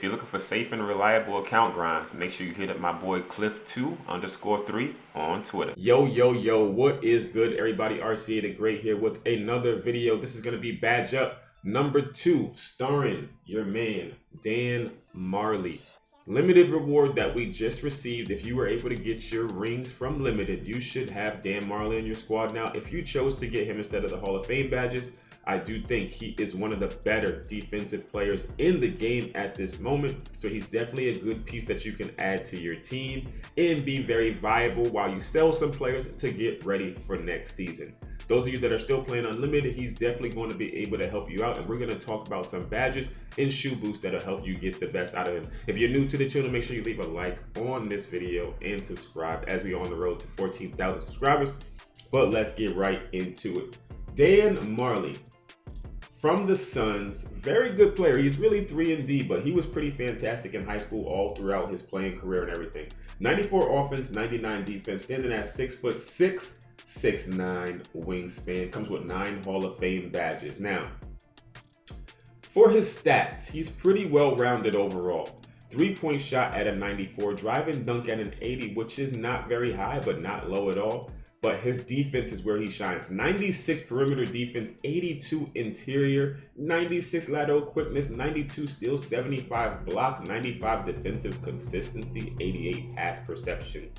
If you're looking for safe and reliable account grinds, make sure you hit up my boy Cliff2_3 on Twitter. Yo, what is good, everybody? RCA the Great here with another video. This is going to be Badge Up number 2, starring your man, Dan Majerle. Limited reward that we just received. If you were able to get your rings from Limited, you should have Dan Majerle in your squad now. If you chose to get him instead of the Hall of Fame badges, I do think he is one of the better defensive players in the game at this moment. So he's definitely a good piece that you can add to your team and be very viable while you sell some players to get ready for next season. Those of you that are still playing Unlimited, he's definitely going to be able to help you out. And we're going to talk about some badges and shoe boosts that'll help you get the best out of him. If you're new to the channel, make sure you leave a like on this video and subscribe as we are on the road to 14,000 subscribers. But let's get right into it. Dan Majerle from the Suns, very good player. He's really 3-and-D, but he was pretty fantastic in high school all throughout his playing career and everything. 94 offense, 99 defense, standing at 6'6", 6'9" wingspan, comes with 9 Hall of Fame badges. Now, for his stats, he's pretty well-rounded overall. 3-point shot at a 94, drive and dunk at an 80, which is not very high, but not low at all. But his defense is where he shines. 96 perimeter defense, 82 interior, 96 lateral quickness, 92 steal, 75 block, 95 defensive consistency, 88 pass perception,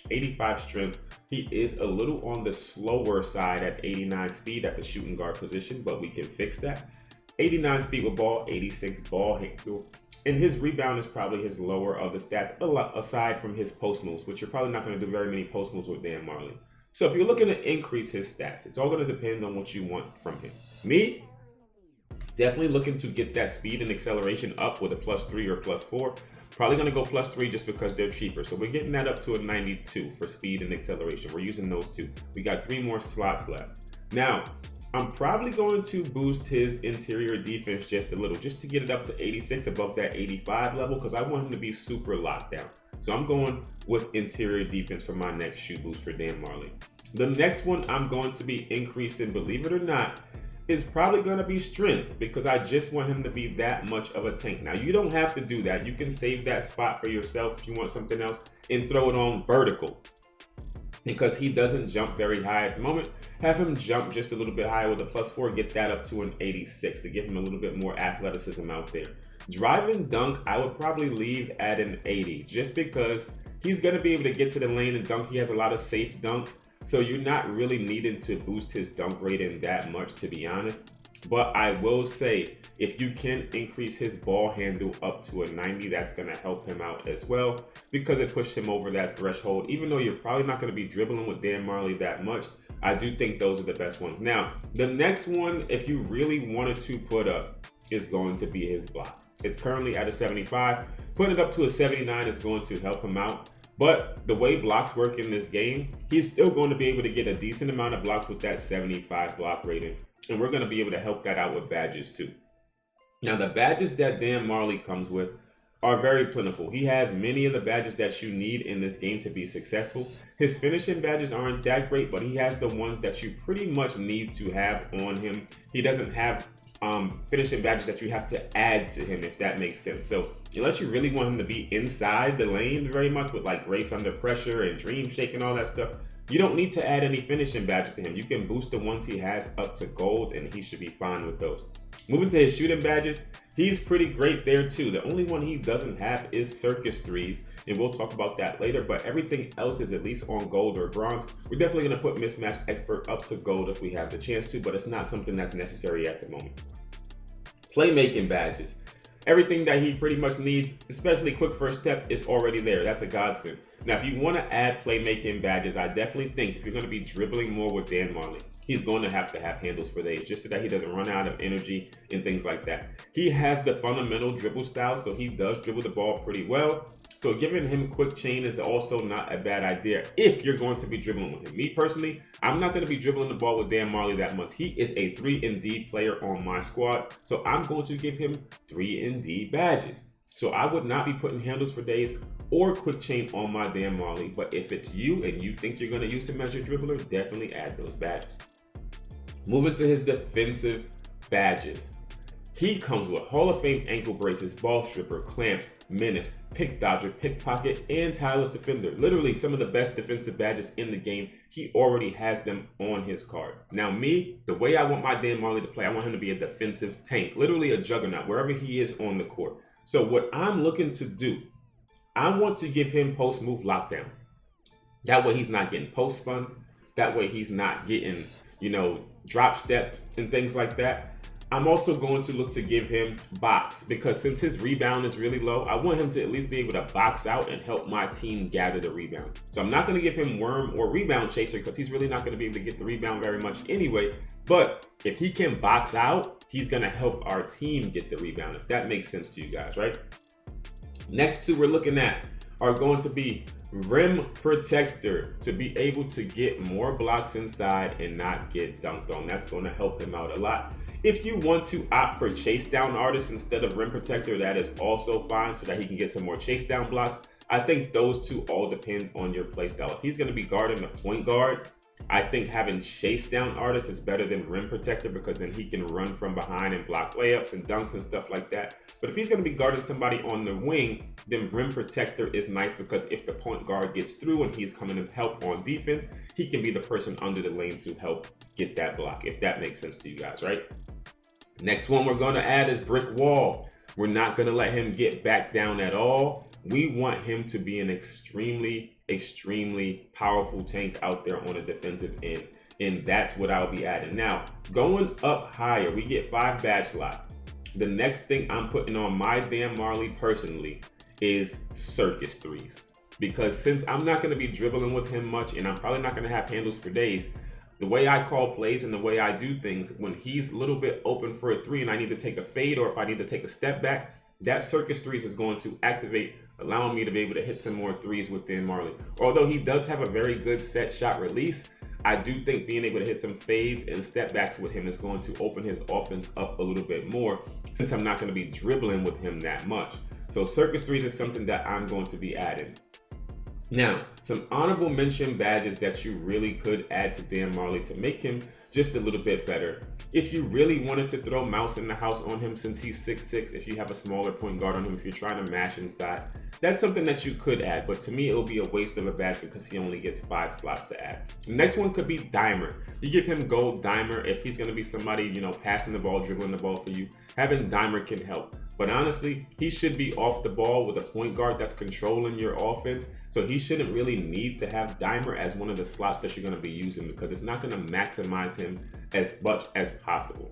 85 strength. He is a little on the slower side at 89 speed at the shooting guard position, but we can fix that. 89 speed with ball, 86 ball handle. And his rebound is probably his lower of the stats, aside from his post moves, which you're probably not going to do very many post moves with Dan Majerle. So if you're looking to increase his stats, it's all going to depend on what you want from him. Me, definitely looking to get that speed and acceleration up with a +3 or +4. Probably going to go +3 just because they're cheaper. So we're getting that up to a 92 for speed and acceleration. We're using those two. We got 3 more slots left. Now, I'm probably going to boost his interior defense just a little, just to get it up to 86 above that 85 level, because I want him to be super locked down. So I'm going with interior defense for my next shoe boost for Dan Majerle. The next one I'm going to be increasing, believe it or not, is probably going to be strength, because I just want him to be that much of a tank. Now, you don't have to do that. You can save that spot for yourself if you want something else and throw it on vertical, because he doesn't jump very high at the moment. Have him jump just a little bit higher with a +4, get that up to an 86 to give him a little bit more athleticism out there. Drive and dunk, I would probably leave at an 80, just because he's going to be able to get to the lane and dunk. He has a lot of safe dunks, so you're not really needing to boost his dunk rating that much, to be honest. But I will say, if you can increase his ball handle up to a 90, that's going to help him out as well, because it pushed him over that threshold. Even though you're probably not going to be dribbling with Dan Majerle that much, I do think those are the best ones. Now, the next one, if you really wanted to put up, is going to be his block. It's currently at a 75. Putting it up to a 79 is going to help him out. But the way blocks work in this game, he's still going to be able to get a decent amount of blocks with that 75 block rating. And we're going to be able to help that out with badges too. Now, the badges that Dan Majerle comes with are very plentiful. He has many of the badges that you need in this game to be successful. His finishing badges aren't that great, but he has the ones that you pretty much need to have on him. He doesn't have finishing badges that you have to add to him, if that makes sense. So unless you really want him to be inside the lane very much with like Grace Under Pressure and Dream Shake and all that stuff, you don't need to add any finishing badges to him. You can boost the ones he has up to gold, and he should be fine with those. Moving to his shooting badges, he's pretty great there too. The only one he doesn't have is Circus threes, and we'll talk about that later, but everything else is at least on gold or bronze. We're definitely going to put Mismatch Expert up to gold if we have the chance to, but it's not something that's necessary at the moment. Playmaking badges. Everything that he pretty much needs, especially quick first step, is already there. That's a godsend. Now, if you want to add playmaking badges, I definitely think if you're going to be dribbling more with Dan Majerle, he's going to have handles for days, just so that he doesn't run out of energy and things like that. He has the fundamental dribble style, so he does dribble the ball pretty well. So giving him quick chain is also not a bad idea if you're going to be dribbling with him. Me personally, I'm not going to be dribbling the ball with Dan Majerle that much. He is a 3-and-D player on my squad, so I'm going to give him 3-and-D badges. So I would not be putting handles for days or quick chain on my Dan Majerle, but if it's you and you think you're going to use him as your dribbler, definitely add those badges. Moving to his defensive badges. He comes with Hall of Fame ankle braces, ball stripper, clamps, menace, pick dodger, pickpocket, and tireless defender. Literally some of the best defensive badges in the game. He already has them on his card. Now me, the way I want my Dan Marley to play, I want him to be a defensive tank, literally a juggernaut, wherever he is on the court. So what I'm looking to do, I want to give him post move lockdown. That way he's not getting post spun. That way he's not getting, drop stepped and things like that. I'm also going to look to give him box, because since his rebound is really low, I want him to at least be able to box out and help my team gather the rebound. So I'm not going to give him worm or rebound chaser, because he's really not going to be able to get the rebound very much anyway. But if he can box out, he's going to help our team get the rebound, if that makes sense to you guys, right? Next two we're looking at are going to be rim protector, to be able to get more blocks inside and not get dunked on. That's going to help him out a lot. If you want to opt for chase down artist instead of rim protector, that is also fine, so that he can get some more chase down blocks. I think those two all depend on your play style. If he's going to be guarding the point guard, I think having chase down artist is better than rim protector, because then he can run from behind and block layups and dunks and stuff like that. But if he's going to be guarding somebody on the wing, then rim protector is nice, because if the point guard gets through and he's coming to help on defense, he can be the person under the lane to help get that block, if that makes sense to you guys, right? Next one we're going to add is brick wall. We're not going to let him get back down at all. We want him to be an extremely powerful tank out there on the defensive end. And that's what I'll be adding. Now, going up higher, we get 5 badge slots. The next thing I'm putting on my Dan Marley personally is circus threes. Because since I'm not going to be dribbling with him much, and I'm probably not going to have handles for days, the way I call plays and the way I do things, when he's a little bit open for a three and I need to take a fade, or if I need to take a step back, that circus threes is going to activate, allowing me to be able to hit some more threes with Dan Marley. Although he does have a very good set shot release, I do think being able to hit some fades and step backs with him is going to open his offense up a little bit more, since I'm not going to be dribbling with him that much. So circus threes is something that I'm going to be adding. Now, some honorable mention badges that you really could add to Dan Marley to make him just a little bit better. If you really wanted to throw mouse in the house on him, since he's 6'6", if you have a smaller point guard on him, if you're trying to mash inside, that's something that you could add. But to me, it will be a waste of a badge, because he only gets 5 slots to add. The next one could be Dimer. You give him gold Dimer if he's going to be somebody, passing the ball, dribbling the ball for you. Having Dimer can help. But honestly, he should be off the ball with a point guard that's controlling your offense. So he shouldn't really need to have Dimer as one of the slots that you're going to be using, because it's not going to maximize him as much as possible.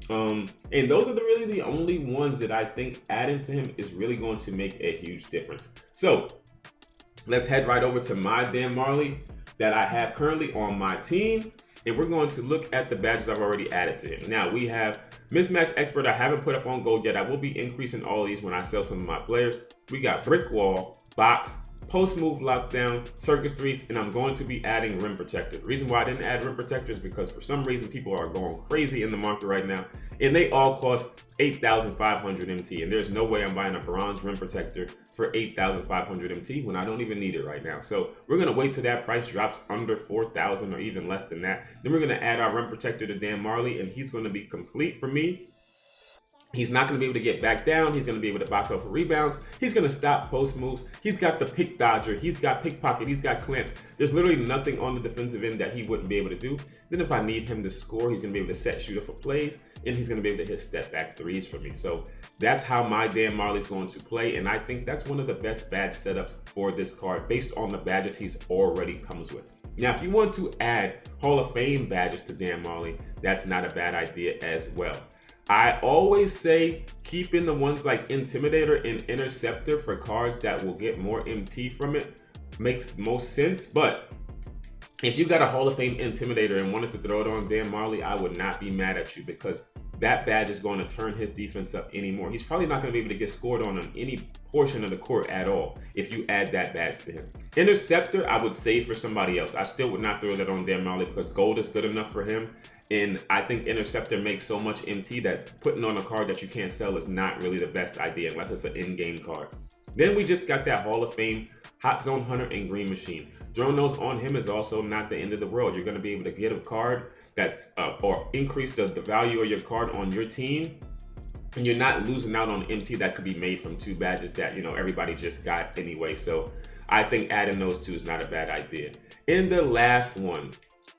And those are really the only ones that I think adding to him is really going to make a huge difference. So let's head right over to my Dan Marley that I have currently on my team. And we're going to look at the badges I've already added to him. Now we have Mismatch Expert. I haven't put up on gold yet. I will be increasing all of these when I sell some of my players. We got Brick Wall, Box, Post Move Lockdown, Circus Threes, and I'm going to be adding Rim Protector. The reason why I didn't add Rim Protector is because for some reason people are going crazy in the market right now, and they all cost 8,500 MT, and there's no way I'm buying a bronze Rim Protector for 8,500 MT when I don't even need it right now. So we're going to wait till that price drops under 4,000 or even less than that. Then we're going to add our Rim Protector to Dan Marley, and he's going to be complete for me. He's not going to be able to get back down. He's going to be able to box out for rebounds. He's going to stop post moves. He's got the pick dodger. He's got pickpocket. He's got clamps. There's literally nothing on the defensive end that he wouldn't be able to do. Then if I need him to score, he's going to be able to set shooter for plays, and he's going to be able to hit step back threes for me. So that's how my Dan Marley's going to play, and I think that's one of the best badge setups for this card based on the badges he's already comes with. Now, if you want to add Hall of Fame badges to Dan Marley, that's not a bad idea as well. I always say keeping the ones like Intimidator and Interceptor for cards that will get more MT from it makes most sense. But if you got a Hall of Fame Intimidator and wanted to throw it on Dan Marley, I would not be mad at you, because that badge is going to turn his defense up anymore. He's probably not going to be able to get scored on any portion of the court at all if you add that badge to him. Interceptor, I would save for somebody else. I still would not throw that on Dan Marley because gold is good enough for him. And I think Interceptor makes so much MT that putting on a card that you can't sell is not really the best idea unless it's an in-game card. Then we just got that Hall of Fame Hot Zone Hunter and Green Machine. Throwing those on him is also not the end of the world. You're going to be able to get a card that's or increase the value of your card on your team and you're not losing out on MT that could be made from 2 badges that, you know, everybody just got anyway. So I think adding those 2 is not a bad idea. In the last one,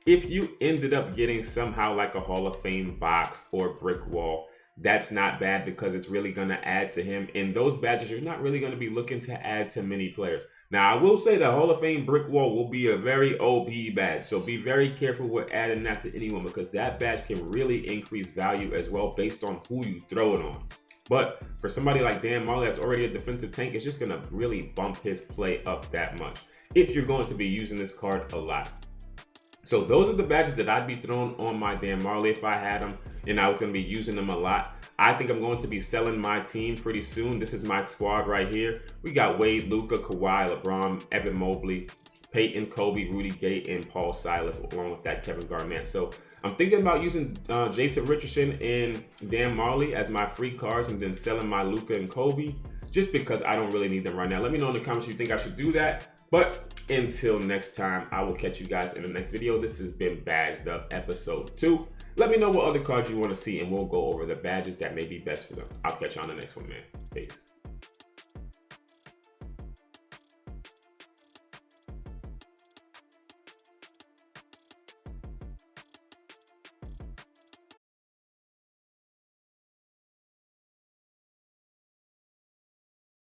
if you ended up getting somehow like a Hall of Fame box or brick wall, that's not bad because it's really going to add to him. And those badges, you're not really going to be looking to add to many players. Now, I will say the Hall of Fame brick wall will be a very OP badge. So be very careful with adding that to anyone, because that badge can really increase value as well based on who you throw it on. But for somebody like Dan Majerle that's already a defensive tank, it's just going to really bump his play up that much if you're going to be using this card a lot. So those are the badges that I'd be throwing on my Dan Majerle if I had them and I was going to be using them a lot. I think I'm going to be selling my team pretty soon. This is my squad right here. We got Wade, Luka, Kawhi, LeBron, Evan Mobley, Peyton, Kobe, Rudy Gay, and Paul Silas, along with that Kevin Garnett. So I'm thinking about using Jason Richardson and Dan Majerle as my free cards and then selling my Luka and Kobe just because I don't really need them right now. Let me know in the comments if you think I should do that. But until next time, I will catch you guys in the next video. This has been Badged Up episode 2. Let me know what other cards you want to see, and we'll go over the badges that may be best for them. I'll catch you on the next one, man. Peace.